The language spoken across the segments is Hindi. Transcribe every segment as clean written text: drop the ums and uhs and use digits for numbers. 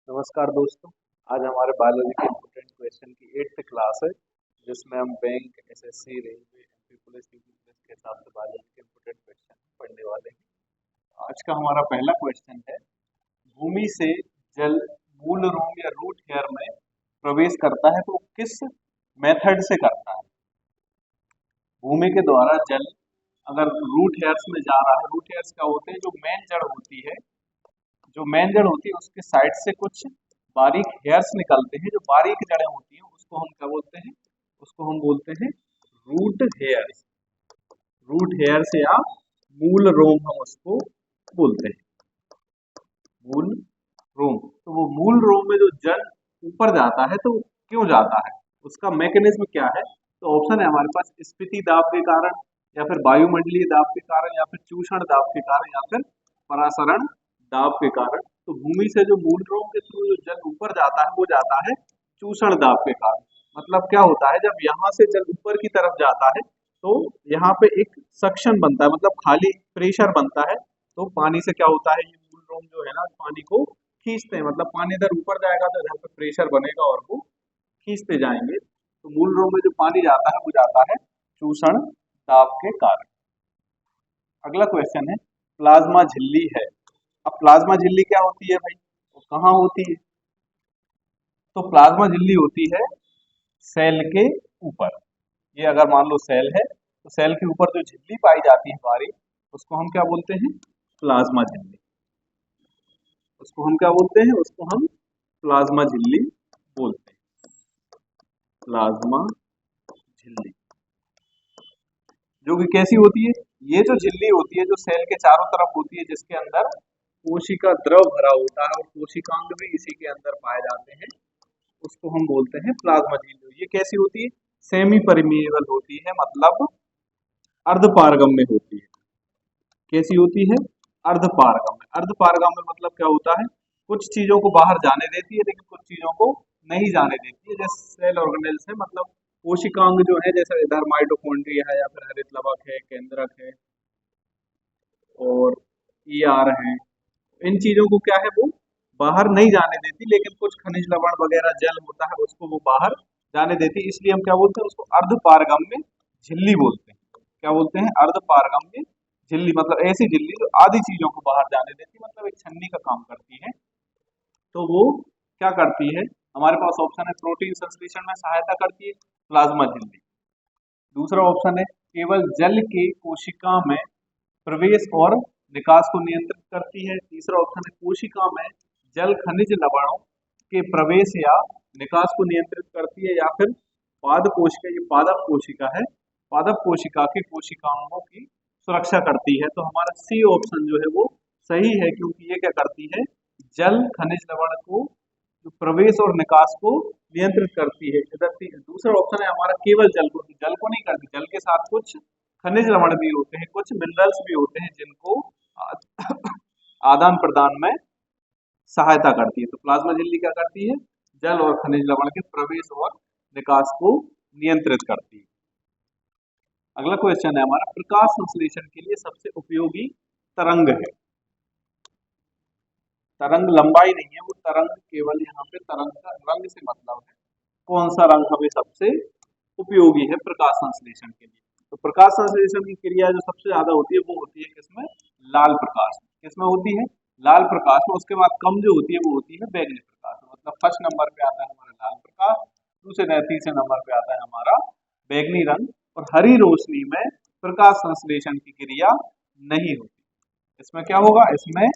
नमस्कार दोस्तों। आज हमारे बायोलॉजी के इम्पोर्टेंट क्वेश्चन की 8th क्लास है, जिसमें हम bank, SSC, railway, MP police, UP police के हिसाब से बायोलॉजी के इम्पोर्टेंट क्वेश्चन पढ़ने वाले हैं। आज का हमारा पहला क्वेश्चन है, भूमि से जल मूल रोम या रूट हेयर में प्रवेश करता है तो किस मेथड से करता है। भूमि के द्वारा जल अगर रूट हेयर्स में जा रहा है, रूट हेयर्स क्या होते हैं, जो मेन जड़ होती है, उसके साइड से कुछ बारीक हेयर्स निकलते हैं। जो बारीक जड़ें होती हैं उसको हम क्या बोलते हैं, उसको हम बोलते हैं रूट हेयर्स। रूट हेयर्स या मूल रोम हम उसको बोलते हैं, मूल रोम। तो वो मूल रोम में जो जल ऊपर जाता है तो क्यों जाता है, उसका मैकेनिज्म क्या है। तो ऑप्शन है हमारे पास, स्फीति दाब के कारण, या फिर वायुमंडलीय दाब के कारण, या फिर चूषण दाब के कारण, या फिर परासरण दाब के कारण। तो भूमि से जो मूल रोम के थ्रू जो जल ऊपर जाता है वो जाता है चूषण दाब के कारण। मतलब क्या होता है, जब यहाँ से जल ऊपर की तरफ जाता है तो यहाँ पे एक सक्शन बनता है, मतलब खाली प्रेशर बनता है। तो पानी से क्या होता है, ये मूल रोम जो है ना, पानी को खींचते हैं। मतलब पानी इधर ऊपर जाएगा तो इधर पे प्रेशर बनेगा और वो खींचते जाएंगे। तो मूल रोम में जो पानी जाता है वो जाता है चूषण दाब के कारण। अगला क्वेश्चन है, प्लाज्मा झिल्ली है। अब प्लाज्मा झिल्ली क्या होती है भाई, वो कहाँ होती है। तो प्लाज्मा झिल्ली होती है सेल के ऊपर। ये अगर मान लो सेल है तो सेल के ऊपर जो झिल्ली पाई जाती है हमारी, उसको हम क्या बोलते हैं, प्लाज्मा झिल्ली। उसको हम क्या बोलते हैं, उसको हम प्लाज्मा झिल्ली बोलते हैं। प्लाज्मा झिल्ली जो कि कैसी होती है, ये जो झिल्ली होती है जो सेल के चारों तरफ होती है, जिसके अंदर कोशिका द्रव भरा होता है और कोशिकांग भी इसी के अंदर पाए जाते हैं, उसको हम बोलते हैं प्लाज्मा झिल्ली। ये कैसी होती है, सेमी परमिएबल होती है, मतलब अर्धपारगम्य होती है। कैसी होती है, अर्धपारगम्य। अर्धपारगम्य मतलब क्या होता है, कुछ चीजों को बाहर जाने देती है लेकिन कुछ चीजों को नहीं जाने देती है। जैसे सेल ऑर्गेनेल्स है, मतलब कोशिकांग जो है, जैसे इधर माइटोकॉन्ड्रिया है, या फिर हरित लवक है, केंद्रक है और ईआर है। इन चीजों को क्या है, वो बाहर नहीं जाने देती, लेकिन कुछ खनिज लवण वगैरह जल होता है उसको वो बाहर जाने देती है। इसलिए हम क्या बोलते हैं, उसको अर्धपारगम्य झिल्ली बोलते हैं। क्या बोलते हैं, अर्धपारगम्य झिल्ली। मतलब ऐसी झिल्ली जो आधी चीजों को बाहर जाने देती है, मतलब एक छन्नी का काम करती है। तो वो क्या करती है, हमारे पास ऑप्शन है, प्रोटीन संश्लेषण में सहायता करती है, प्लाज्मा झिल्ली। दूसरा ऑप्शन है, केवल जल के कोशिका में प्रवेश और निकास को नियंत्रित करती है। तीसरा ऑप्शन है, कोशिका में जल खनिज लवणों के प्रवेश या निकास को नियंत्रित करती है। या फिर पादप कोशिका, ये पादप कोशिका है, पादप कोशिका के कोशिकाओं की सुरक्षा करती है। तो हमारा सी ऑप्शन जो है वो सही है, क्योंकि ये क्या करती है, जल खनिज लवण को जो प्रवेश और निकास को नियंत्रित करती है। इधर दूसरा ऑप्शन है हमारा, केवल जल को, जल को नहीं करती, जल के साथ कुछ खनिज लवण भी होते हैं, कुछ मिनरल्स भी होते हैं जिनको आदान प्रदान में सहायता करती है। तो प्लाज्मा झिल्ली क्या करती है, जल और खनिज लवण के प्रवेश और निकास को नियंत्रित करती है। अगला क्वेश्चन है हमारा, प्रकाश संश्लेषण के लिए सबसे उपयोगी तरंग है। तरंग लंबाई नहीं है, वो तरंग केवल यहाँ पे तरंग का रंग से मतलब है, कौन सा रंग हमें सबसे उपयोगी है प्रकाश संश्लेषण के लिए। तो प्रकाश संश्लेषण की क्रिया जो सबसे ज्यादा होती है वो होती है किसमें, लाल प्रकाश। किसमें होती है, लाल प्रकाश में। उसके बाद कम जो होती है वो होती है बैगनी प्रकाश। मतलब फर्स्ट नंबर पे आता है हमारा लाल प्रकाश, दूसरे तीसरे नंबर पे आता है हमारा बैगनी रंग। और हरी रोशनी में प्रकाश संश्लेषण की क्रिया नहीं होती। इसमें क्या होगा, इसमें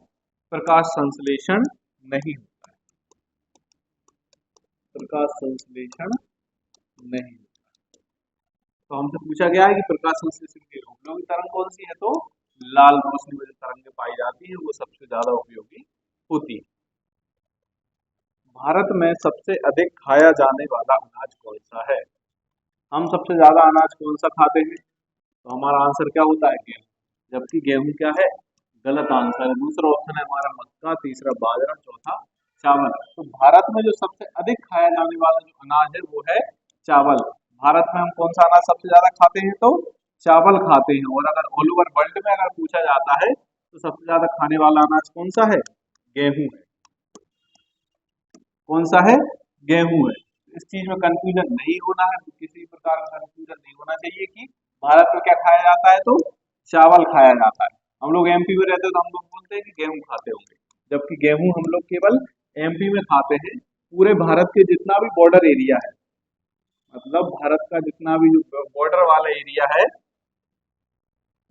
प्रकाश संश्लेषण नहीं होता है, प्रकाश संश्लेषण नहीं। तो हमसे पूछा गया है कि प्रकाश संश्लेषण के लिए उपयोगी तरंग कौन सी है, तो लाल रोशनी में जो तरंगें पाई जाती है वो सबसे ज्यादा उपयोगी होती है। भारत में सबसे अधिक खाया जाने वाला अनाज कौन सा है। हम सबसे ज्यादा अनाज कौन सा खाते हैं, तो हमारा आंसर क्या होता है, गेहूं। जबकि गेहूं क्या है, गलत आंसर है। दूसरा ऑप्शन है हमारा मक्का, तीसरा बाजरा, चौथा चावल। तो भारत में जो सबसे अधिक खाया जाने वाला जो अनाज है वो है चावल। भारत में हम कौन सा अनाज सबसे ज्यादा खाते हैं, तो चावल खाते हैं। और अगर ऑल ओवर वर्ल्ड में अगर पूछा जाता है तो सबसे ज्यादा खाने वाला अनाज कौन सा है, गेहूं है। कौन सा है? गेहूं है। इस चीज में कंफ्यूजन नहीं होना है, किसी प्रकार का कंफ्यूजन नहीं होना चाहिए कि भारत में क्या खाया जाता है, तो चावल खाया जाता है। हम लोग एमपी में रहते हैं तो हम लोग बोलते हैं कि गेहूं खाते होंगे, जबकि गेहूं हम लोग केवल एमपी में खाते हैं। पूरे भारत के जितना भी बॉर्डर एरिया है, मतलब भारत का जितना भी बॉर्डर वाला एरिया है,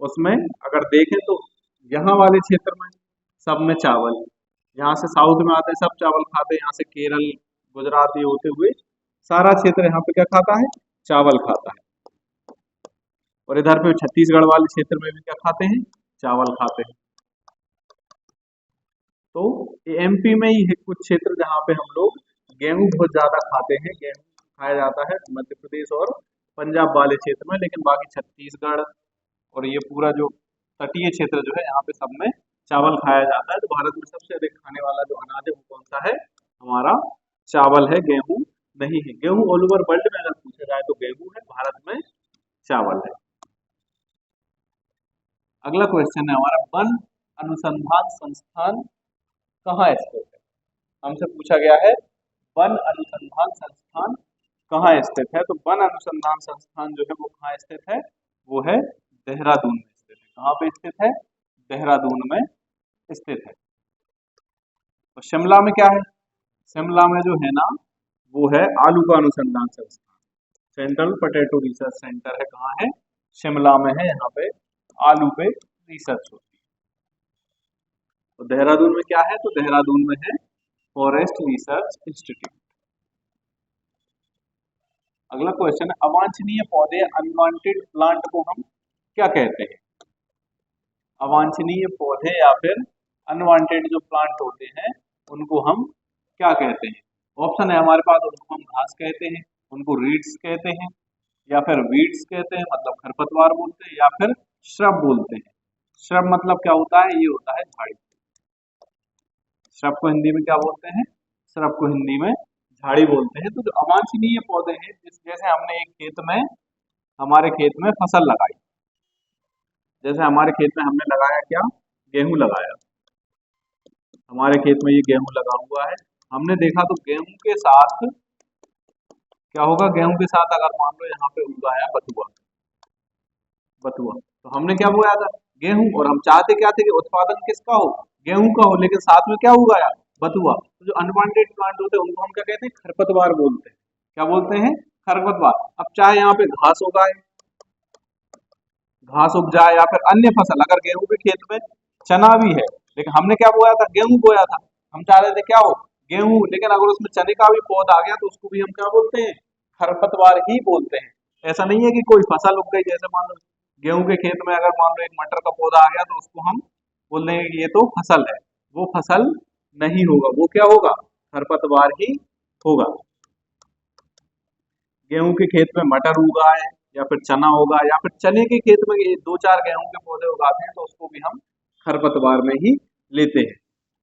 उसमें अगर देखें तो यहाँ वाले क्षेत्र में सब में चावल, यहाँ से साउथ में आते हैं सब चावल खाते हैं, यहाँ से केरल गुजरात ये होते हुए सारा क्षेत्र यहाँ पे क्या खाता है? चावल खाता है। और इधर पे छत्तीसगढ़ वाले क्षेत्र में भी क्या खाते हैं? चावल खाते हैं। तो एमपी में ही है कुछ क्षेत्र जहाँ पे हम लोग गेहूं बहुत ज्यादा खाते हैं, गेहूं खाया जाता है मध्य प्रदेश और पंजाब वाले क्षेत्र में, लेकिन बाकी छत्तीसगढ़ और ये पूरा जो तटीय क्षेत्र जो है यहाँ पे सब में चावल खाया जाता है। तो भारत में सबसे अधिक खाने वाला जो अनाज है वो कौन सा है? हमारा चावल है, गेहूं नहीं है। गेहूं ऑल ओवर वर्ल्ड में अगर पूछा जाए तो गेहूं है, भारत में चावल है। अगला क्वेश्चन है हमारा, वन अनुसंधान संस्थान कहाँ स्थित है? हमसे पूछा गया है वन अनुसंधान संस्थान कहाँ स्थित है। तो वन अनुसंधान संस्थान जो है वो कहाँ स्थित है? वो है देहरादून में स्थित है। कहाँ पे स्थित है? देहरादून में स्थित है। और शिमला में क्या है? शिमला में जो है ना वो है आलू का अनुसंधान संस्थान, सेंट्रल पोटैटो रिसर्च सेंटर है। कहाँ है? शिमला में है। यहाँ पे आलू पे रिसर्च होती है। तो देहरादून में क्या है? तो देहरादून में है फॉरेस्ट रिसर्च इंस्टीट्यूट। अगला क्वेश्चन है, अवांछनीय पौधे अनवांटेड प्लांट को हम क्या कहते हैं? अवांछनीय पौधे या फिर अनवांटेड जो प्लांट होते हैं उनको हम क्या कहते हैं? ऑप्शन है हमारे पास, उनको हम घास कहते हैं, उनको रीड्स कहते हैं, या फिर वीड्स कहते हैं मतलब खरपतवार बोलते हैं, या फिर श्रब बोलते हैं। श्रब मतलब क्या होता है? ये होता है झाड़ी। श्रब को हिंदी में क्या बोलते हैं? श्रब को हिंदी में झाड़ी बोलते हैं। तो जो अवांछनीय पौधे हैं, जैसे हमने एक खेत में, हमारे खेत में फसल लगाई, जैसे हमारे खेत में हमने लगाया क्या? गेहूं लगाया। हमारे खेत में ये गेहूं लगा हुआ है, हमने देखा तो गेहूं के साथ क्या होगा? गेहूं के साथ अगर मान लो यहाँ पे उगाया बथुआ, बथुआ, तो हमने क्या बोया था? गेहूं। और हम चाहते क्या थे कि उत्पादन किसका हो? गेहूं का हो, लेकिन साथ में क्या उगाया? बथुआ। तो जो अनवांटेड प्लांट होते हैं उनको हम क्या कहते हैं? खरपतवार बोलते हैं। क्या बोलते हैं? खरपतवार। अब चाहे यहाँ पे घास उगाए, घास उग जाए, या फिर अन्य फसल, अगर गेहूं के खेत में चना भी है, लेकिन हमने क्या बोया था? गेहूं बोया था। हम चाह रहे थे क्या हो? गेहूं। लेकिन अगर उसमें चने का भी पौधा आ गया तो उसको भी हम क्या बोलते हैं? खरपतवार ही बोलते हैं। ऐसा नहीं है कि कोई फसल उग गई, जैसे मान लो गेहूं के खेत में अगर मान लो एक मटर का पौधा आ गया तो उसको हम बोल देंगे कि ये तो फसल है। वो फसल नहीं होगा, वो क्या होगा? खरपतवार ही होगा। गेहूं के खेत में मटर उगा है, या फिर चना होगा, या फिर चने के खेत में ये दो चार गेहूं के पौधे उगाते हैं तो उसको भी हम खरपतवार में ही लेते हैं।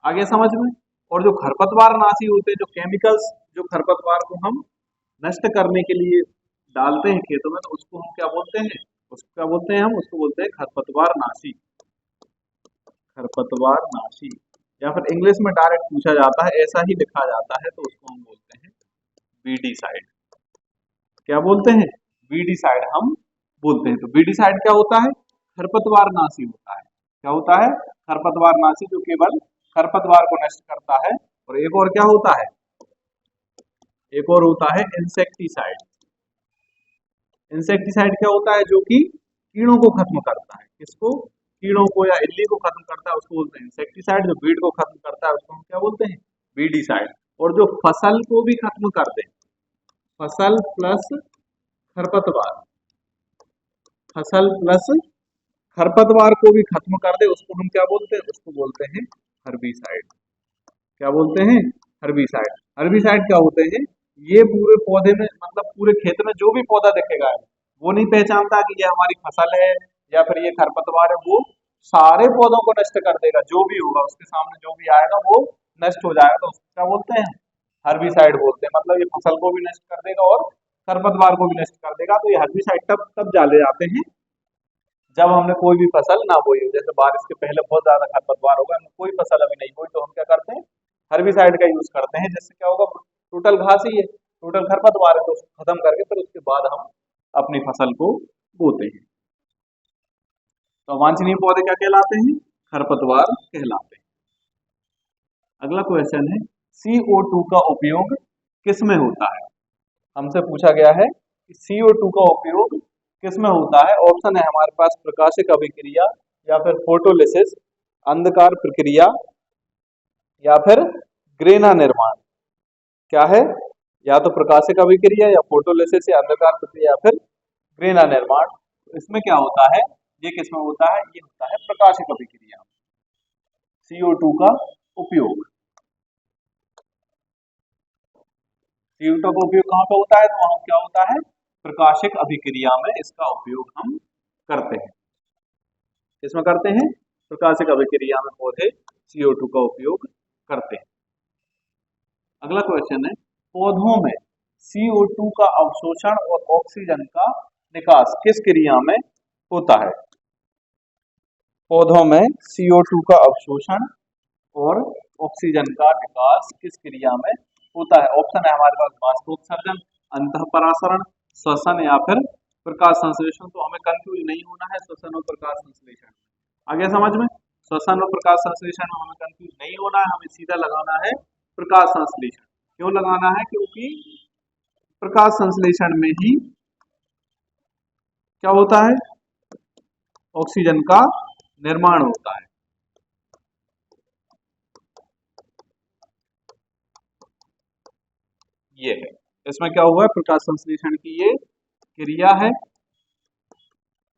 आगे समझ में। और जो खरपतवार नाशी होते हैं, जो केमिकल्स जो खरपतवार को हम नष्ट करने के लिए डालते हैं खेतों में, तो उसको हम क्या बोलते हैं? उसको क्या बोलते हैं? हम उसको बोलते हैं खरपतवार नाशी। खरपतवार नाशी, या फिर इंग्लिश में डायरेक्ट पूछा जाता है, ऐसा ही लिखा जाता है, तो उसको हम बोलते हैं वीडीसाइड। क्या बोलते हैं? वीडीसाइड हम बोलते हैं। तो वीडीसाइड क्या होता है? खरपतवार नाशी होता है। क्या होता है? खरपतवार नाशी, जो केवल खरपतवार को नष्ट करता है। और एक और क्या होता है? एक और होता है इंसेक्टिसाइड। इंसेक्टिसाइड क्या होता है? जो कि कीड़ों को खत्म करता है। किसको? कीड़ों को या इल्ली को खत्म करता है, उसको बोलते हैं इंसेक्टिसाइड। जो वीड को खत्म करता है उसको हम क्या बोलते हैं? वीडीसाइड। और जो फसल को भी खत्म कर दे, फसल प्लस खरपतवार, फसल प्लस खरपतवार को भी खत्म कर दे, उसको हम क्या बोलते हैं? उसको बोलते हैं हर्बिसाइड। क्या बोलते हैं? हर्बिसाइड। हर्बिसाइड क्या होते हैं? ये पूरे पौधे में, मतलब पूरे खेत में जो भी पौधा दिखेगा वो नहीं पहचानता कि ये हमारी फसल है या फिर ये खरपतवार है। वो सारे पौधों को नष्ट कर देगा, जो भी होगा उसके सामने जो भी आएगा वो नष्ट हो जाएगा। तो उसको क्या बोलते हैं? हर्बिसाइड बोलते हैं। मतलब ये फसल को भी नष्ट कर देगा और खरपतवार को भी नष्ट कर देगा। तो ये हर्बिसाइड तब डाले जाते हैं जब हमने कोई भी फसल ना बोई हो। जैसे बारिश के पहले बहुत ज्यादा खरपतवार होगा, कोई फसल अभी नहीं बोई, तो हम क्या करते हैं? हर्बिसाइड का यूज करते हैं, जिससे क्या होगा, टोटल घास ही है, टोटल खरपतवार है, तो उसको खत्म करके फिर उसके बाद हम अपनी फसल को बोते हैं। तो अवांछनीय पौधे क्या कहलाते हैं, खरपतवार कहलाते हैं। अगला क्वेश्चन है CO2 का उपयोग किस में होता है। हमसे पूछा गया है कि CO2 का उपयोग किस में होता है। ऑप्शन है हमारे पास प्रकाशिक अभिक्रिया, या फिर फोटोलिसिस, अंधकार प्रक्रिया, या फिर ग्रेना निर्माण। क्या है, या तो प्रकाशिक अभिक्रिया, या फोटोलिसिस, या अंधकार प्रक्रिया, या फिर ग्रेना निर्माण। तो इसमें क्या होता है, ये किसमें होता है, ये होता है प्रकाशिक अभिक्रिया, CO2 का उपयोग। CO2 का उपयोग कहाँ पे होता है, तो वहां क्या होता है, प्रकाशिक अभिक्रिया में इसका उपयोग हम करते हैं। किसमें करते हैं, प्रकाशिक अभिक्रिया में पौधे CO2 का उपयोग करते हैं। अगला क्वेश्चन है पौधों में CO2 का अवशोषण और ऑक्सीजन का निकास किस क्रिया में होता है। पौधों में CO2 का अवशोषण और ऑक्सीजन का निकास किस क्रिया में होता है। ऑप्शन है हमारे पास बाष्पोत्सर्जन, अंतःपरासरण, श्वसन, या फिर प्रकाश संश्लेषण। तो हमें कंफ्यूज नहीं होना है श्वसन और प्रकाश संश्लेषण। आगे समझ में, श्वसन और प्रकाश संश्लेषण में हमें कंफ्यूज नहीं होना है, हमें सीधा लगाना है प्रकाश संश्लेषण। क्यों लगाना है, क्योंकि प्रकाश संश्लेषण में ही क्या होता है, ऑक्सीजन का निर्माण होता है। ये है, इसमें क्या हुआ है, प्रकाश संश्लेषण की ये क्रिया है।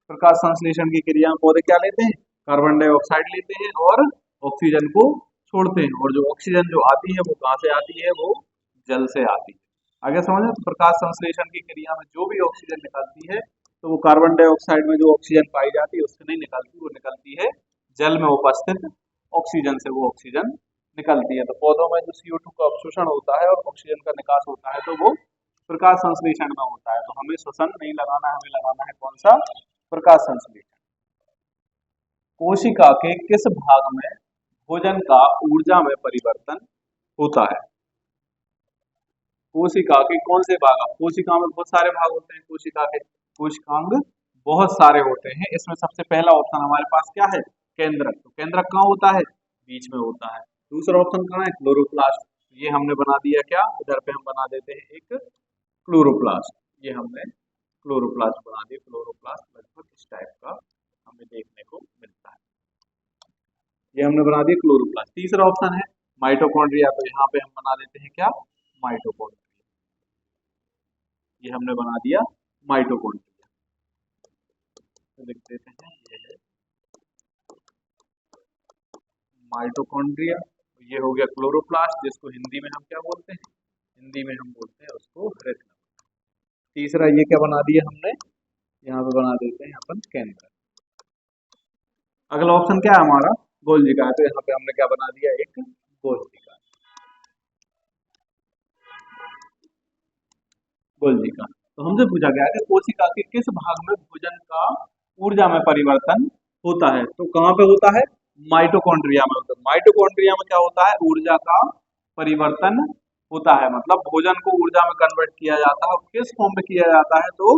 प्रकाश संश्लेषण की क्रिया में पौधे क्या लेते हैं, कार्बन डाइऑक्साइड लेते हैं और ऑक्सीजन को छोड़ते हैं, और जो ऑक्सीजन जो आती है वो कहाँ से आती है, वो जल से आती है। आगे समझे, तो प्रकाश संश्लेषण की क्रिया में जो भी ऑक्सीजन निकलती है, तो वो कार्बन डाइऑक्साइड में जो ऑक्सीजन पाई जाती है उससे नहीं निकलती, वो निकलती है जल में उपस्थित ऑक्सीजन से, वो ऑक्सीजन निकलती है। तो पौधों में जो CO2 का अवशोषण होता है और ऑक्सीजन का निकास होता है, तो वो प्रकाश संश्लेषण में होता है। तो हमें श्वसन नहीं लगाना है, हमें लगाना है कौन सा, प्रकाश संश्लेषण। कोशिका के किस भाग में भोजन का ऊर्जा में परिवर्तन होता है। कोशिका के कौन से भाग, कोशिका में बहुत सारे भाग होते हैं, कोशिका के कोशिकांग बहुत सारे होते हैं। इसमें सबसे पहला ऑप्शन हमारे पास क्या है, केंद्रक। तो केंद्रक कहाँ होता है, बीच में होता है। दूसरा ऑप्शन कहाँ है, क्लोरोप्लास्ट। ये हमने बना दिया क्या, इधर पे हम बना देते हैं एक क्लोरोप्लास्ट। ये हमने क्लोरोप्लास्ट बना दिया। क्लोरोप्लास्ट लगभग इस टाइप का हमें देखने को मिलता है। ये हमने बना दिया क्लोरोप्लास्ट। तीसरा ऑप्शन है माइटोकॉन्ड्रिया। तो यहाँ पे हम बना देते हैं क्या, माइटोकॉन्ड्रिया। ये हमने बना दिया माइटोकॉन्ड्रिया, तो लिख देते हैं ये है माइटोकॉन्ड्रिया। ये हो गया क्लोरोप्लास्ट, जिसको हिंदी में हम क्या बोलते हैं, हिंदी में हम बोलते हैं उसको हृदय। तीसरा ये क्या बना दिया हमने, यहाँ पे बना देते हैं अपन केंद्र। अगला ऑप्शन क्या है हमारा, गोल्जिका है। तो यहाँ पे हमने क्या बना दिया, एक गोल्जिका। गोल्जिका। तो हमसे पूछा गया कि कोशिका के किस भाग में भोजन का ऊर्जा में परिवर्तन होता है। तो कहाँ पे होता है, माइटोकॉन्ड्रिया में होता है। माइटोकॉन्ड्रिया में क्या होता है, ऊर्जा का परिवर्तन होता है, मतलब भोजन को ऊर्जा में कन्वर्ट किया जाता है। किस फॉर्म में किया जाता है, तो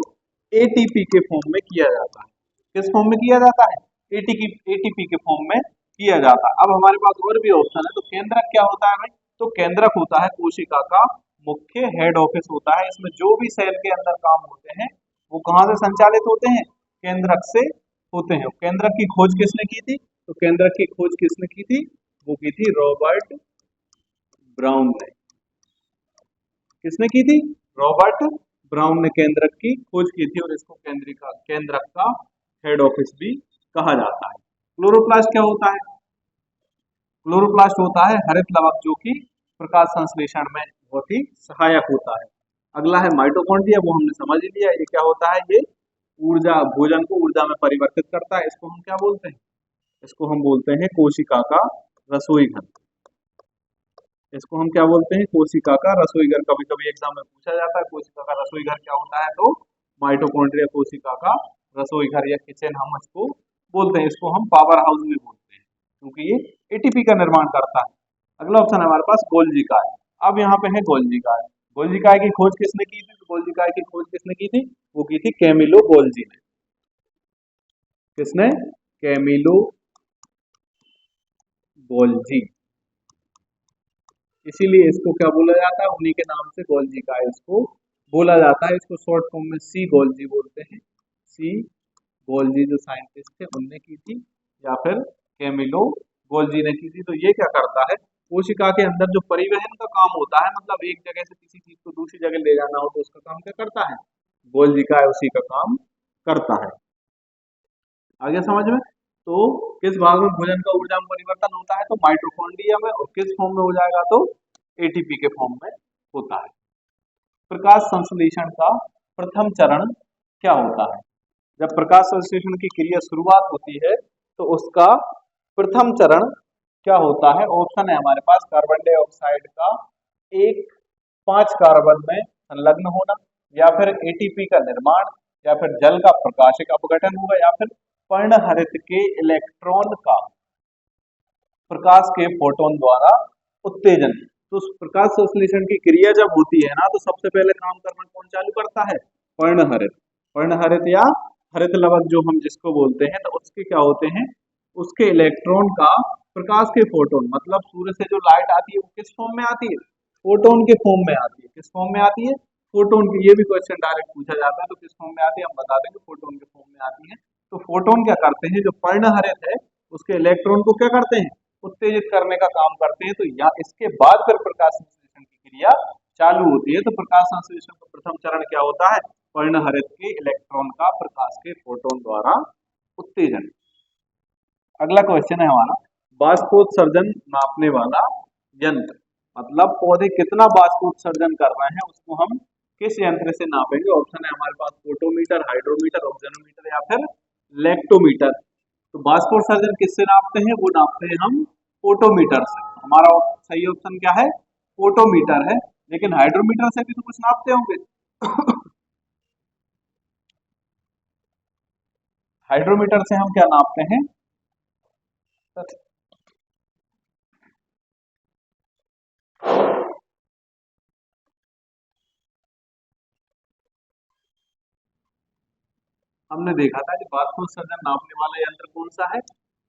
ATP के फॉर्म में किया जाता है। किस फॉर्म में किया जाता है, ATP के फॉर्म में किया जाता है। अब हमारे पास और भी ऑप्शन है। तो केंद्रक क्या होता है भाई, तो केंद्रक होता है कोशिका का मुख्य हेड ऑफिस होता है। इसमें जो भी सेल के अंदर काम होते हैं वो कहाँ से संचालित होते हैं, केंद्रक से होते हैं। केंद्रक की खोज किसने की थी, तो केंद्रक की खोज किसने की थी, वो की थी रॉबर्ट ब्राउन ने। किसने की थी, रॉबर्ट ब्राउन ने केंद्रक की खोज की थी, और इसको केंद्रक का हेड ऑफिस भी कहा जाता है। क्लोरोप्लास्ट क्या होता है, क्लोरोप्लास्ट होता है हरित लवक, जो कि प्रकाश संश्लेषण में बहुत ही सहायक होता है। अगला है माइटोकॉन्ड्रिया, वो हमने समझ ही लिया। ये क्या होता है, ये ऊर्जा, भोजन को ऊर्जा में परिवर्तित करता है। इसको हम क्या बोलते हैं, इसको हम बोलते हैं कोशिका का रसोई घर। इसको हम क्या बोलते हैं, कोशिका का रसोई घर। कभी कभी एग्जाम में पूछा जाता है कोशिका का रसोई घर क्या होता है, तो माइटोकॉन्ड्रिया कोशिका का रसोई घर या किचन हम इसको बोलते हैं। इसको हम पावर हाउस भी बोलते हैं, क्योंकि ये ATP का निर्माण करता है। अगला ऑप्शन है हमारे पास गोल्जी काय। अब यहाँ पे है गोल्जी काय। गोल्जी काय की खोज किसने की थी? तो गोल्जी काय की खोज किसने की थी? वो की थी कैमिलो गोल्जी ने। किसने? Camillo Golgi. इसीलिए इसको क्या बोला जाता है? उन्हीं के नाम से गोल्जी काय इसको बोला जाता है। इसको शॉर्ट फॉर्म में सी गोल्जी बोलते हैं। सी गोल्जी जो साइंटिस्ट थे उनने की थी, या फिर कैमिलो गोल्जी ने की थी। तो ये क्या करता है? कोशिका के अंदर जो परिवहन का काम होता है, मतलब एक जगह से किसी चीज को दूसरी जगह ले जाना हो तो उसका काम क्या करता है? गोल्जी का है, उसी का काम करता है। आगे समझ में? तो किस भाग में भोजन का ऊर्जा में परिवर्तन होता है? तो माइटोकॉन्ड्रिया में। और किस फॉर्म में हो जाएगा? तो एटीपी के फॉर्म में होता है। प्रकाश संश्लेषण का प्रथम चरण क्या होता है? जब प्रकाश संश्लेषण की क्रिया शुरुआत होती है तो उसका प्रथम चरण क्या होता है? ऑप्शन है हमारे पास कार्बन डाइऑक्साइड का एक 5 कार्बन में संलग्न होना, या फिर एटीपी का निर्माण, या फिर जल का प्रकाशिक अपघटन होगा, या फिर पर्णहरित के इलेक्ट्रॉन का प्रकाश के फोटोन द्वारा उत्तेजन। तो प्रकाश संश्लेषण की क्रिया जब होती है ना, तो सबसे पहले काम करना कौन चालू करता है? पर्णहरित। पर्णहरित या हरित लवक जो हम जिसको बोलते हैं, तो उसके क्या होते हैं? उसके इलेक्ट्रॉन का प्रकाश के फोटोन, मतलब सूर्य से जो लाइट आती है वो किस फॉर्म में आती है? फोटोन के फॉर्म में आती है। किस फॉर्म में आती है? फोटोन की। ये भी क्वेश्चन डायरेक्ट पूछा जाता है, तो किस फॉर्म में आती है हम बता देंगे, फोटोन के फॉर्म में आती है। तो फोटोन क्या करते हैं? जो पर्णहरित है उसके इलेक्ट्रॉन को क्या करते हैं? उत्तेजित करने का काम करते हैं। तो या इसके बाद फिर प्रकाश संश्लेषण की क्रिया चालू होती है। तो प्रकाश संश्लेषण का प्रथम चरण क्या होता है? पर्णहरित के इलेक्ट्रॉन का प्रकाश के फोटोन द्वारा उत्तेजन। अगला क्वेश्चन है हमारा, बाष्पोत्सर्जन नापने वाला यंत्र। मतलब पौधे कितना बाष्पोत्सर्जन कर रहे हैं उसको हम किस यंत्र से नापेंगे? ऑप्शन है हमारे पास फोटोमीटर, हाइड्रोमीटर, ऑक्सीजनोमीटर, या फिर लेक्टोमीटर। तो बाष्पोत्सर्जन किससे नापते हैं? वो नापते हैं हम फोटोमीटर से। हमारा सही ऑप्शन क्या है? फोटोमीटर है। लेकिन हाइड्रोमीटर से भी तो कुछ नापते होंगे। हाइड्रोमीटर से हम क्या नापते हैं? हमने देखा था कि बाष्पोत्सर्जन नापने वाला यंत्र कौन सा है?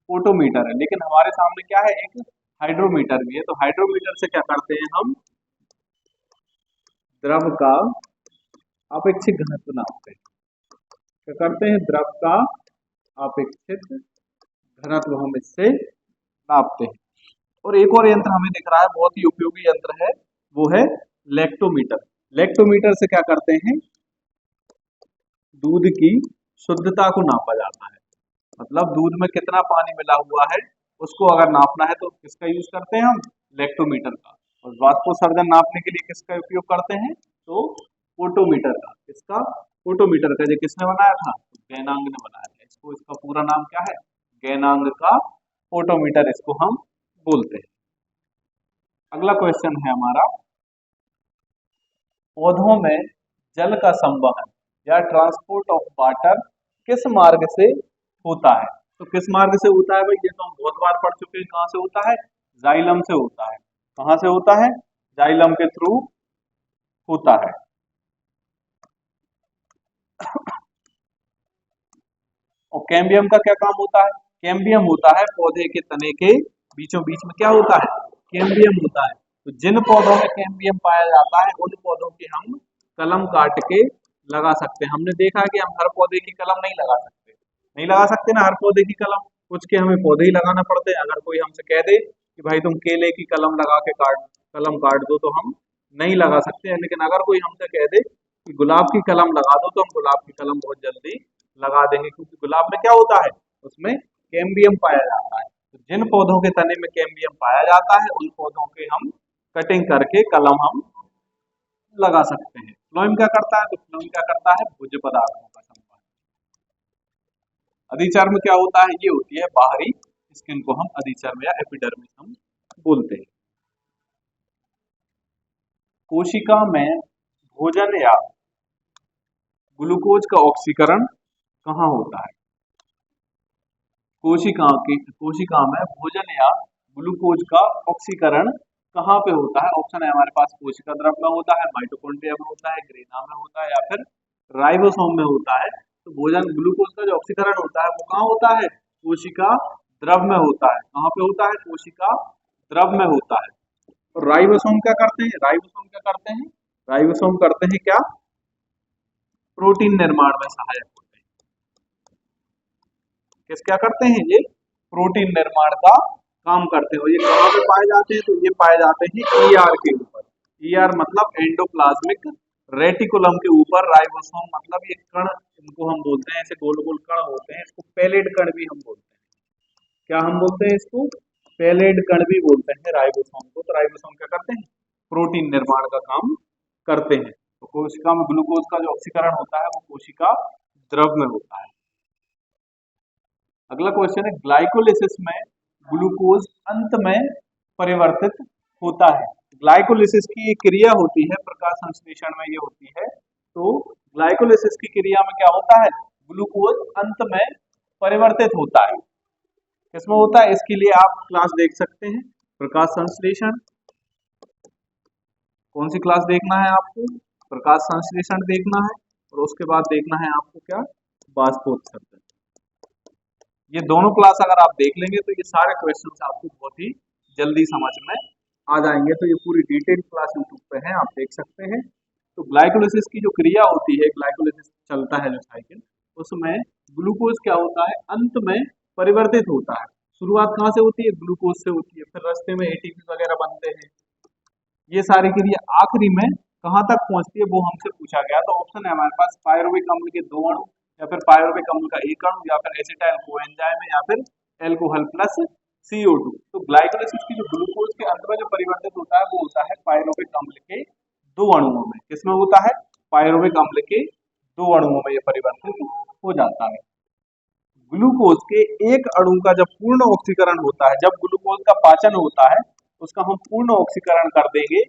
फोटोमीटर है। लेकिन हमारे सामने क्या है? एक हाइड्रोमीटर भी है। तो हाइड्रोमीटर से क्या करते हैं हम? द्रव का अपेक्षित घनत्व नापते हैं। क्या करते हैं? द्रव का अपेक्षित घनत्व हम इससे नापते हैं। और एक और यंत्र हमें दिख रहा है, बहुत ही उपयोगी यंत्र है, वो है लेक्टोमीटर। लेक्टोमीटर से क्या करते हैं? दूध की शुद्धता को नापा जाता है। मतलब दूध में कितना पानी मिला हुआ है उसको अगर नापना है तो किसका यूज करते हैं हम? लेक्टोमीटर का। और वाष्पोत्सर्जन नापने के लिए किसका उपयोग करते हैं? तो फोटोमीटर का। किसका? फोटोमीटर का। ये किसने बनाया था? गैनांग ने बनाया था इसको। इसका पूरा नाम क्या है? गैनांग का फोटोमीटर इसको हम बोलते हैं। अगला क्वेश्चन है हमारा, पौधों में जल का संवहन या ट्रांसपोर्ट ऑफ वाटर किस मार्ग से होता है? तो किस मार्ग से होता है भाई? ये तो हम बहुत बार पढ़ चुके हैं। कहाँ से होता है? जाइलम से होता है। कहाँ से होता है? जाइलम के थ्रू होता है। और कैम्बियम का क्या काम होता है? कैम्बियम होता है पौधे के तने के बीचों बीच में क्या होता है? कैम्बियम होता है। तो जिन पौधों में कैम्बियम पाया जाता है उन पौधों की हम कलम काट के लगा सकते हैं। हमने देखा है कि हम हर पौधे की कलम नहीं लगा सकते। नहीं लगा सकते ना हर पौधे की कलम। कुछ के हमें पौधे ही लगाना पड़ते हैं। अगर कोई हमसे कह दे कि भाई तुम केले की कलम लगा के कलम काट दो, तो हम नहीं लगा सकते हैं। लेकिन अगर कोई हमसे कह दे कि गुलाब की कलम लगा दो, तो हम गुलाब की कलम बहुत जल्दी लगा देंगे, क्योंकि गुलाब में क्या होता है? उसमें कैम्बियम पाया जाता है। तो जिन पौधों के तने में कैम्बियम पाया जाता है उन पौधों के हम कटिंग करके कलम हम लगा सकते हैं। फ्लोएम क्या करता है? तो फ्लोएम क्या करता है? भोज्य पदार्थों का संवहन। अधिचर्म क्या होता है? ये होती है बाहरी स्किन को हम अधिचर्म या एपिडर्मिस हम बोलते हैं। कोशिका में भोजन या ग्लूकोज का ऑक्सीकरण कहाँ होता है? कोशिका में भोजन या ग्लूकोज का ऑक्सीकरण कहाँ पे होता है? ऑप्शन है हमारे पास कोशिका द्रव में होता है, माइटोकॉन्ड्रिया में होता है, ग्रेना में होता है, या फिर राइबोसोम में होता है। तो भोजन ग्लूकोज का जो ऑक्सीकरण होता है वो कहाँ होता है? कोशिका द्रव में होता है। कहाँ पे होता है? कोशिका द्रव में होता है। तो राइबोसोम क्या करते हैं? राइबोसोम क्या करते हैं? राइबोसोम करते हैं क्या? प्रोटीन निर्माण में सहायक होते हैं। किस क्या करते हैं ये? प्रोटीन निर्माण का काम करते हैं। और ये कहाँ पे पाए जाते हैं? तो ये पाए जाते हैं ईआर के ऊपर। ईआर मतलब एंडोप्लाज्मिक रेटिकुलम के ऊपर। राइबोसोम मतलब ये कण, इनको हम बोलते हैं, ऐसे गोल गोल कण होते हैं, इसको पेलेट कण भी हम बोलते हैं। क्या हम बोलते हैं इसको? पेलेट कण भी बोलते हैं राइबोसोम को। तो राइबोसोम क्या करते हैं? प्रोटीन निर्माण का काम करते हैं। तो कोशिका में ग्लूकोज का जो ऑक्सीकरण होता है वो कोशिका द्रव में होता है। अगला क्वेश्चन है, ग्लाइकोलिसिस में ग्लूकोज अंत में परिवर्तित होता है। ग्लाइकोलिसिस की एक क्रिया होती है, प्रकाश संश्लेषण में ये होती है। तो ग्लाइकोलिसिस की क्रिया में क्या होता है? ग्लूकोज अंत में परिवर्तित होता है। किसमें होता है? इसके लिए आप क्लास देख सकते हैं, प्रकाश संश्लेषण। कौन सी क्लास देखना है आपको? प्रकाश संश्लेषण देखना है, और उसके बाद देखना है आपको क्या? बाष्पोत्सर्जन। ये दोनों क्लास अगर आप देख लेंगे तो ये सारे क्वेश्चंस आपको बहुत ही जल्दी समझ में आ जाएंगे। तो ये पूरी डिटेल क्लास यूट्यूब पे है, आप देख सकते हैं। तो ग्लाइकोलिसिस की जो क्रिया होती है, ग्लाइकोलिसिस चलता है जो साइकिल, उसमें ग्लूकोज क्या होता है? अंत में परिवर्तित होता है। शुरुआत कहाँ से होती है? ग्लूकोज से होती है, फिर रास्ते में एटीपी वगैरह बनते हैं। ये सारी क्रिया आखिरी में कहाँ तक पहुंचती है वो हमसे पूछा गया। तो ऑप्शन है हमारे पास पायरुविक अम्ल के 2 अणु, या फिर पायरुविक अम्ल का 1 अणु, या फिर एसिटाइल कोएंजाइम, या फिर एल्कोहल प्लस CO2। तो ग्लाइकोलिसिस की जो ग्लूकोज के अंत में जो परिवर्तित होता है वो होता है पायरुविक अम्ल के 2 अणुओं में। किसमें होता है? पायरुविक अम्ल के 2 अणुओं में ये परिवर्तित हो जाता है। ग्लूकोज के एक अणु का जब पूर्ण ऑक्सीकरण होता है, जब ग्लूकोज का पाचन होता है, उसका हम पूर्ण ऑक्सीकरण कर देंगे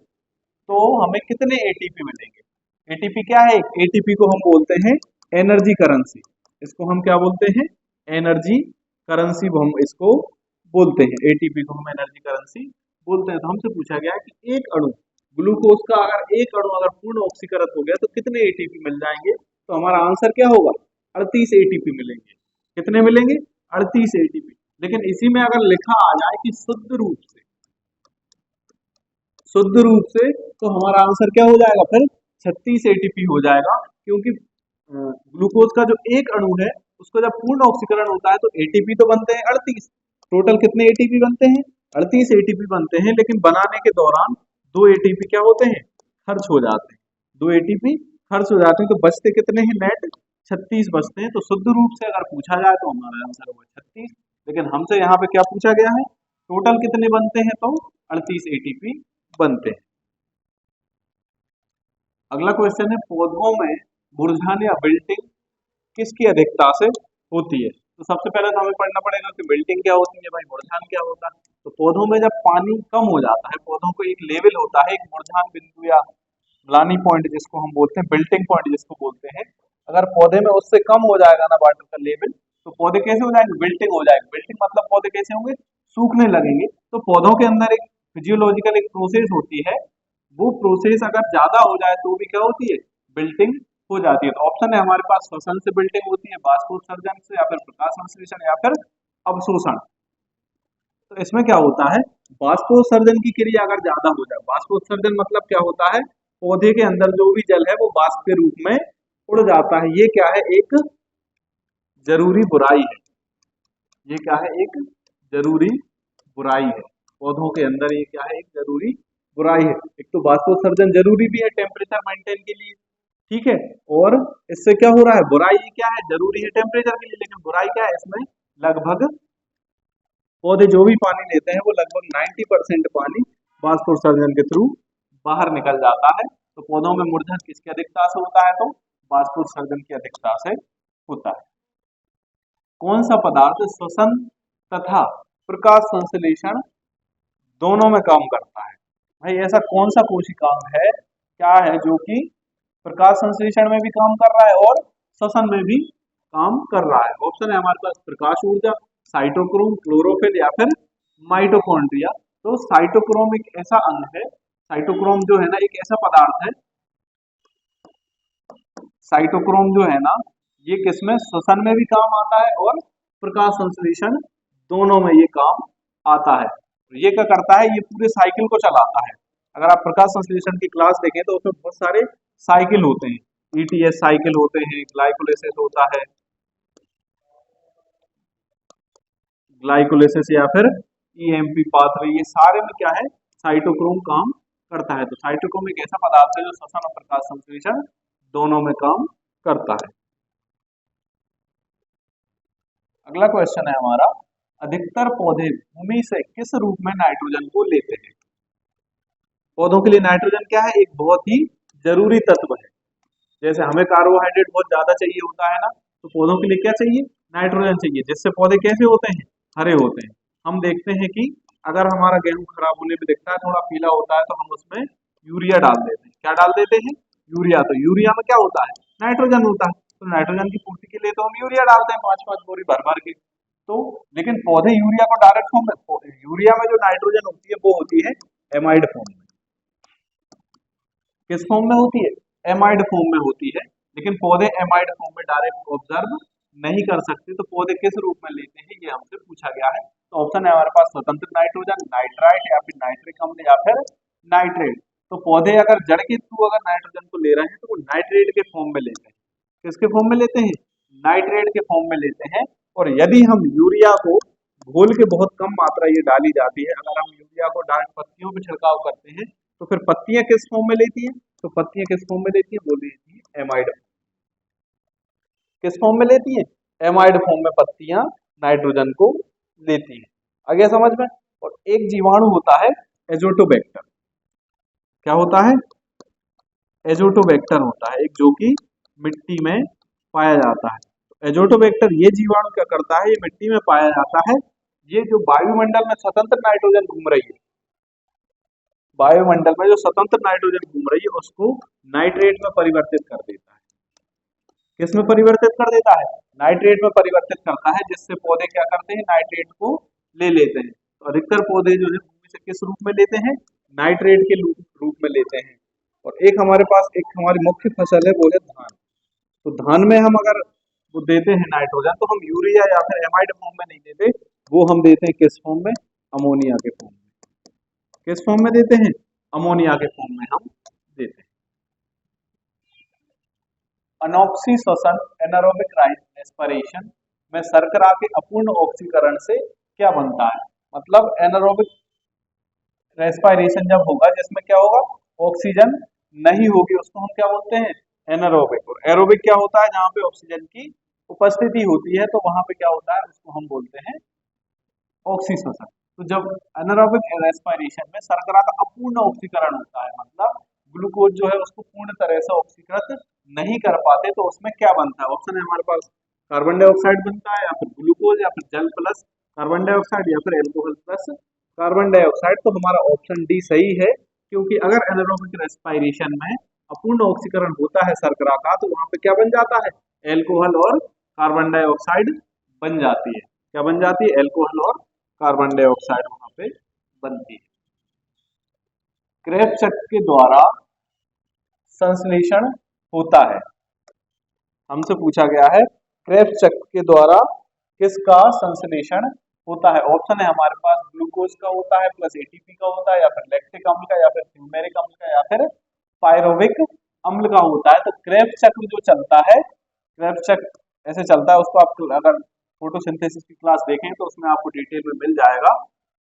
तो हमें कितने एटीपी मिलेंगे? एटीपी क्या है? एटीपी को हम बोलते हैं एनर्जी करेंसी। इसको हम क्या बोलते हैं? एनर्जी करेंसी हम इसको बोलते हैं। एटीपी को हम एनर्जी करेंसी बोलते हैं। तो हमसे पूछा गया है कि एक अणु ग्लूकोज का, अगर एक अणु अगर पूर्ण ऑक्सीकृत हो गया तो कितने एटीपी मिल जाएंगे? तो हमारा आंसर क्या होगा? 38 एटीपी मिलेंगे। कितने मिलेंगे? 38 एटीपी। लेकिन इसी में अगर लिखा आ जाए कि शुद्ध रूप से, तो हमारा आंसर क्या हो जाएगा? फिर 36 एटीपी हो जाएगा। क्योंकि ग्लूकोज का जो एक अणु है उसको जब पूर्ण ऑक्सीकरण होता है तो एटीपी तो बनते हैं 38। टोटल कितने एटीपी बनते हैं? 38 एटीपी बनते हैं। लेकिन बनाने के दौरान 2 एटीपी क्या होते हैं? खर्च हो जाते हैं। 2 एटीपी खर्च हो जाते हैं। तो बचते कितने हैं? नेट 36 बचते हैं। तो शुद्ध रूप से अगर पूछा जाए तो हमारा आंसर होगा 36। लेकिन हमसे यहाँ पे क्या पूछा गया है? टोटल कितने बनते हैं? तो 38 एटीपी बनते हैं। अगला क्वेश्चन है, पौधों में मुरझाने या विल्टिंग किसकी अधिकता से होती है? तो सबसे पहले तो हमें पढ़ना पड़ेगा कि विल्टिंग क्या होती है, भाई मुरझान क्या होता है। तो पौधों में जब पानी कम हो जाता है, पौधों को एक लेवल होता है, एक मुरझान बिंदु या ब्लानी पॉइंट जिसको हम बोलते हैं, बिल्टिंग पॉइंट जिसको बोलते हैं, अगर पौधे में उससे कम हो जाएगा ना वाटर का लेवल, तो पौधे कैसे हो जाएंगे? विल्टिंग हो जाएगी। विल्टिंग मतलब पौधे कैसे होंगे? सूखने लगेंगे। तो पौधों के अंदर एक फिजियोलॉजिकल एक प्रोसेस होती है, वो प्रोसेस अगर ज्यादा हो जाए तो भी क्या होती है? बिल्टिंग हो जाती है। तो ऑप्शन है हमारे पास श्वसन से बिल्टिंग होती है, बाष्पोत्सर्जन से, या फिर प्रकाश संश्लेषण, या फिर अवशोषण। तो इसमें क्या होता है? बाष्पोत्सर्जन की क्रिया अगर ज्यादा हो जाए, बाष्पोत्सर्जन मतलब क्या होता है? पौधे के अंदर जो भी जल है वो वाष्प के रूप में उड़ जाता है। ये क्या है? एक जरूरी बुराई है। ये क्या है? एक जरूरी बुराई है। पौधों के अंदर ये क्या है? एक जरूरी बुराई है। एक तो बाष्पोत्सर्जन जरूरी भी है टेम्परेचर मेंटेन के लिए, ठीक है, और इससे क्या हो रहा है? बुराई क्या है? जरूरी है टेम्परेचर के लिए, लेकिन बुराई क्या है इसमें? लगभग पौधे जो भी पानी लेते हैं वो लगभग 90% पानी बाष्पोत्सर्जन के थ्रू बाहर निकल जाता है। तो पौधों में मुरझन किसकी अधिकता से होता है? तो बाष्पोत्सर्जन की अधिकता से होता है। कौन सा पदार्थ श्वसन तथा प्रकाश संश्लेषण दोनों में काम करता है? भाई ऐसा कौन सा कोशिकांग है, क्या है, जो कि प्रकाश संश्लेषण में भी काम कर रहा है और श्वसन में भी काम कर रहा है? ऑप्शन है हमारे पास प्रकाश ऊर्जा, साइटोक्रोम, क्लोरोफिल, या फिर माइटोकॉन्ड्रिया। तो साइटोक्रोम एक ऐसा अंग है, साइटोक्रोम जो है ना एक ऐसा पदार्थ है, साइटोक्रोम जो है ना ये किसमें श्वसन में भी काम आता है और प्रकाश संश्लेषण दोनों में ये काम आता है। तो ये क्या करता है, ये पूरे साइकिल को चलाता है। अगर आप प्रकाश संश्लेषण की क्लास देखें तो उसमें बहुत सारे साइकिल होते हैं, ईटीएस साइकिल होते हैं, ग्लाइकोलाइसिस होता है, ग्लाइकोलाइसिस या फिर ईएमपी पाथवे, ये सारे में क्या है साइटोक्रोम काम करता है। तो साइटोक्रोम एक ऐसा पदार्थ है जो श्वसन और प्रकाश संश्लेषण दोनों में काम करता है। अगला क्वेश्चन है हमारा, अधिकतर पौधे भूमि से किस रूप में नाइट्रोजन को लेते हैं? पौधों के लिए नाइट्रोजन क्या है, एक बहुत ही जरूरी तत्व है। जैसे हमें कार्बोहाइड्रेट बहुत ज्यादा चाहिए होता है ना, तो पौधों के लिए क्या चाहिए, नाइट्रोजन चाहिए, जिससे पौधे कैसे होते हैं, हरे होते हैं। हम देखते हैं कि अगर हमारा गेहूं खराब होने में दिखता है, थोड़ा पीला होता है, तो हम उसमें यूरिया डाल देते हैं। क्या डाल देते हैं, यूरिया। तो यूरिया में क्या होता है, नाइट्रोजन होता है। तो नाइट्रोजन की पूर्ति के लिए तो हम यूरिया डालते हैं 5-5 बोरी भर भर के। तो लेकिन पौधे यूरिया को डायरेक्ट फॉर्म में, यूरिया में जो नाइट्रोजन होती है वो होती है एमाइड फॉर्म में। किस फॉर्म में होती है, एमाइड फॉर्म में होती है। लेकिन पौधे एमाइड फॉर्म में डायरेक्ट ऑब्जर्व नहीं कर सकते। तो पौधे किस रूप में लेते हैं ये हमसे पूछा गया है। तो ऑप्शन है हमारे पास स्वतंत्र नाइट्रोजन, नाइट्राइट या फिर नाइट्रिक अम्ल या फिर नाइट्रेट। तो पौधे अगर जड़ के थ्रू अगर नाइट्रोजन को ले रहे हैं तो वो नाइट्रेट के फॉर्म में लेते हैं। किसके फॉर्म में लेते हैं, नाइट्रेट के फॉर्म में लेते हैं। और यदि हम यूरिया को घोल के बहुत कम मात्रा ये डाली जाती है, अगर हम यूरिया को डायरेक्ट पत्तियों पे छिड़काव करते हैं तो फिर पत्तियां किस फॉर्म में लेती हैं, तो पत्तियां किस फॉर्म में लेती है, वो लेती है एमाइड। किस फॉर्म में लेती है, एमाइड फॉर्म में पत्तियां नाइट्रोजन को लेती है। आगे समझ में। और एक जीवाणु होता है एजोटोबैक्टर। क्या होता है, एजोटोबैक्टर होता है एक, जो कि मिट्टी में पाया जाता है। तो एजोटोबैक्टर ये जीवाणु क्या करता है, ये मिट्टी में पाया जाता है। ये जो वायुमंडल में स्वतंत्र नाइट्रोजन घूम रही है, वायुमंडल में जो स्वतंत्र नाइट्रोजन घूम रही है उसको नाइट्रेट में परिवर्तित कर देता है। किस में परिवर्तित कर देता है, नाइट्रेट में परिवर्तित करता है, जिससे पौधे क्या करते हैं, नाइट्रेट को ले लेते हैं। तो अधिकतर पौधे जो है भूमि से किस रूप में लेते हैं, नाइट्रेट के रूप में लेते हैं। और एक हमारे पास एक हमारी मुख्य फसल है वो है धान। तो धान में हम अगर वो देते हैं नाइट्रोजन, तो हम यूरिया या फिर एमाइड फॉर्म में नहीं देते, वो हम देते हैं किस फॉर्म में, अमोनिया के फॉर्म में। किस फॉर्म में देते हैं, अमोनिया के फॉर्म में हम देते हैं। अनॉक्सी श्वसन एनारोबिक रेस्पिरेशन में शर्करा के अपूर्ण ऑक्सीकरण से क्या बनता है। मतलब एनारोबिक रेस्पिरेशन जब होगा जिसमें क्या होगा, ऑक्सीजन नहीं होगी, उसको हम क्या बोलते हैं, एनारोबिक। और एरोबिक क्या होता है, जहां पे ऑक्सीजन की उपस्थिति होती है, तो वहां पे क्या होता है, उसको हम बोलते हैं ऑक्सीश्वसन। तो जब एनारोबिक रेस्पिरेशन में शर्करा का अपूर्ण ऑक्सीकरण होता है, मतलब ग्लूकोज जो है उसको पूर्ण तरह से ऑक्सीकृत नहीं कर पाते, तो उसमें क्या बनता है, ऑप्शन है हमारे पास कार्बन डाइऑक्साइड बनता है, या फिर ग्लूकोज, या फिर जल प्लस कार्बन डाइऑक्साइड, या फिर एल्कोहल प्लस कार्बन डाइऑक्साइड। तो हमारा ऑप्शन डी सही है, क्योंकि अगर एनारोबिक रेस्पिरेशन में अपूर्ण ऑक्सीकरण होता है शर्करा का, तो वहां पे क्या बन जाता है, एल्कोहल और कार्बन डाइऑक्साइड बन जाती है। क्या बन जाती है, एल्कोहल और कार्बन डाइऑक्साइड वहां पे बनती है। क्रेब्स चक्र के द्वारा संश्लेषण होता है, हमसे पूछा गया है क्रेब्स चक्र के द्वारा किसका संश्लेषण होता है। ऑप्शन है हमारे पास ग्लूकोज का होता है प्लस एटीपी का होता है, या फिर लैक्टिक अम्ल का, या फिर फ्यूमेरिक अम्ल का, या फिर पायरोविक अम्ल का होता है। तो क्रेब्स चक्र जो चलता है, क्रेब्स चक्र ऐसे चलता है, उसको आप अगर फोटोसिंथेसिस की क्लास देखें तो उसमें आपको डिटेल में मिल जाएगा।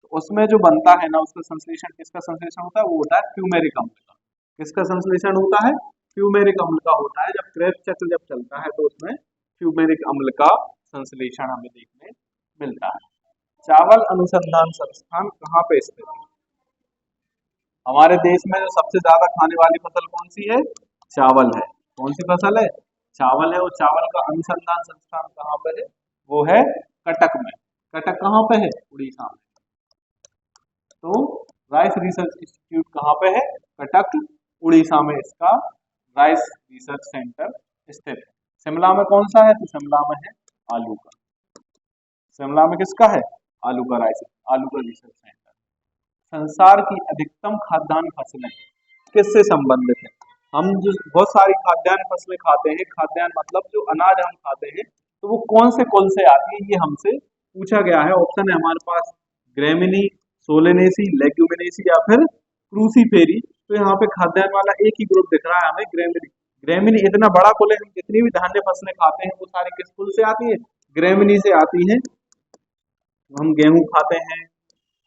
तो उसमें जो बनता है ना, उसका संश्लेषण, किसका संश्लेषण होता है, वो होता है फ्यूमेरिक अम्ल का। किसका संश्लेषण होता है, फ्यूमेरिक अम्ल का होता है। जब क्रेब्स चक्र जब चलता है तो उसमें फ्यूमेरिक अम्ल का संश्लेषण हमें देखने मिलता है। चावल अनुसंधान संस्थान कहाँ पे स्थित है, हमारे देश में जो सबसे ज्यादा खाने वाली फसल कौन सी है, चावल है। कौन सी फसल है, चावल है। और चावल का अनुसंधान संस्थान कहाँ पे है, वो है कटक में। कटक कहाँ पे है, उड़ीसा में। तो राइस रिसर्च इंस्टीट्यूट कहाँ पे है, कटक उड़ीसा में इसका राइस रिसर्च सेंटर स्थित है। शिमला में कौन सा है, तो शिमला में है आलू का। शिमला में किसका है, आलू का रिसर्च सेंटर। संसार की अधिकतम खाद्यान्न फसलें किससे संबंधित है? हम जो बहुत सारी खाद्यान्न फसलें खाते हैं, खाद्यान्न मतलब जो अनाज हम खाते हैं, तो वो कौन से कुल से आती है, ये हमसे पूछा गया है। ऑप्शन है हमारे पास ग्रेमिनी, सोलेनेसी, लेग्यूमिनेसी या फिर क्रूसीफेरी। तो यहाँ पे खाद्यान्न वाला एक ही ग्रुप दिख रहा है हमें, ग्रेमिनी। ग्रेमिनी इतना बड़ा कुल है, हम जितनी भी धान्य फसलें खाते हैं वो सारी किस कुल से आती है? ग्रेमिनी से आती है। हम गेहूं खाते हैं,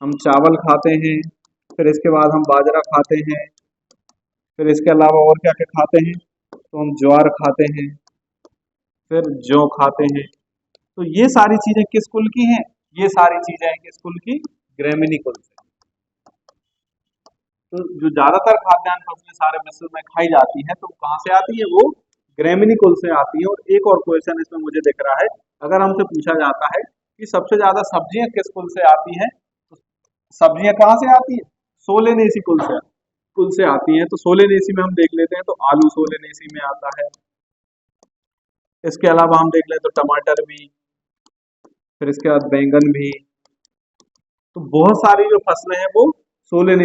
हम चावल खाते हैं, फिर इसके बाद हम बाजरा खाते हैं, फिर इसके अलावा और क्या क्या खाते हैं? तो हम ज्वार खाते हैं, फिर जौ खाते हैं। तो ये सारी चीजें किस कुल की हैं? ये सारी चीजें हैं किस कुल की? ग्रेमिनी कुल से। तो जो ज्यादातर खाद्यान्न फसलें सारे विश्व में खाई जाती हैं, तो कहाँ से आती है? वो ग्रेमिनी कुल से आती है। और एक और क्वेश्चन इसमें मुझे दिख रहा है, अगर हमसे पूछा जाता है कि सबसे ज्यादा सब्जियां किस कुल से आती हैं, तो सब्जियां कहाँ से आती है? सोलेनेसी कुल से आती हैं। तो सोलेनेसी में हम देख लेते हैं, तो आलू सोलेनेसी में आता है। इसके अलावा हम देख लें तो टमाटर भी, फिर इसके बाद बैंगन भी। तो बहुत सारी जो फसलें हैं वो सोलेनेसी